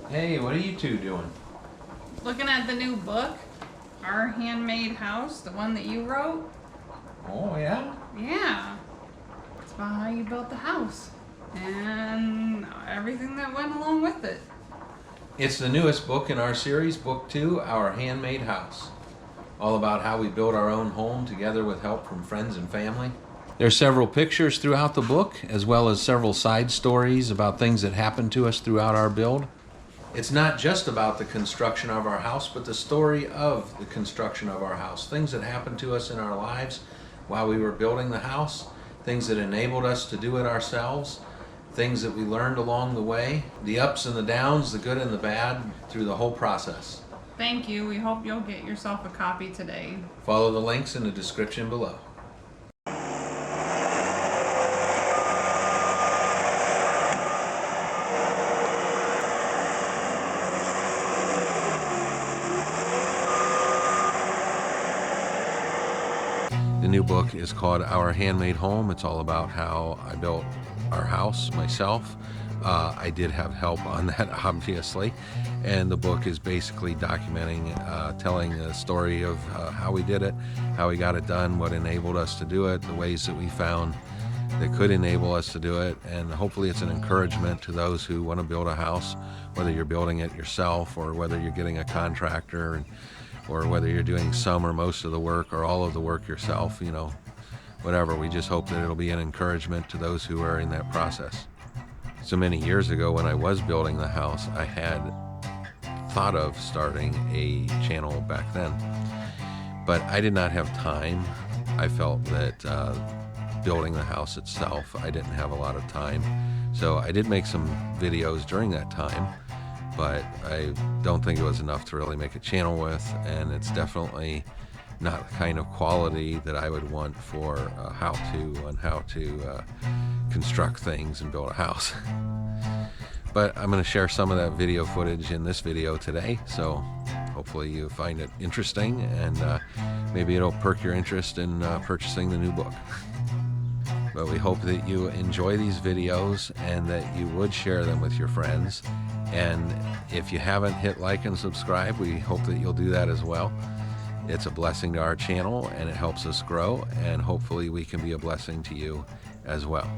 Hey, what are you two doing? Looking at the new book, Our Handmade House, the one that you wrote. Oh, yeah? Yeah, it's about how you built the house and everything that went along with it. It's the newest book in our series, Book 2, Our Handmade House. All about how we build our own home together with help from friends and family. There are several pictures throughout the book, as well as several side stories about things that happened to us throughout our build. It's not just about the construction of our house, but the story of the construction of our house. Things that happened to us in our lives while we were building the house, things that enabled us to do it ourselves, things that we learned along the way, the ups and the downs, the good and the bad, through the whole process. Thank you. We hope you'll get yourself a copy today. Follow the links in the description below. The new book is called Our Handmade Home. It's all about how I built our house myself. I did have help on that, obviously. And the book is basically documenting, telling the story of how we did it, how we got it done, what enabled us to do it, the ways that we found that could enable us to do it. And hopefully it's an encouragement to those who want to build a house, whether you're building it yourself or whether you're getting a contractor, or whether you're doing some or most of the work or all of the work yourself, whatever. We just hope that it'll be an encouragement to those who are in that process. So many years ago when I was building the house, I had thought of starting a channel back then, but I did not have time. I felt that building the house itself, I didn't have a lot of time. So I did make some videos during that time, but I don't think it was enough to really make a channel with, and it's definitely not the kind of quality that I would want for how-to on how to construct things and build a house. But I'm going to share some of that video footage in this video today, so hopefully you find it interesting, and maybe it'll perk your interest in purchasing the new book. But we hope that you enjoy these videos and that you would share them with your friends. And if you haven't hit like and subscribe, we hope that you'll do that as well. It's a blessing to our channel and it helps us grow, and hopefully we can be a blessing to you as well.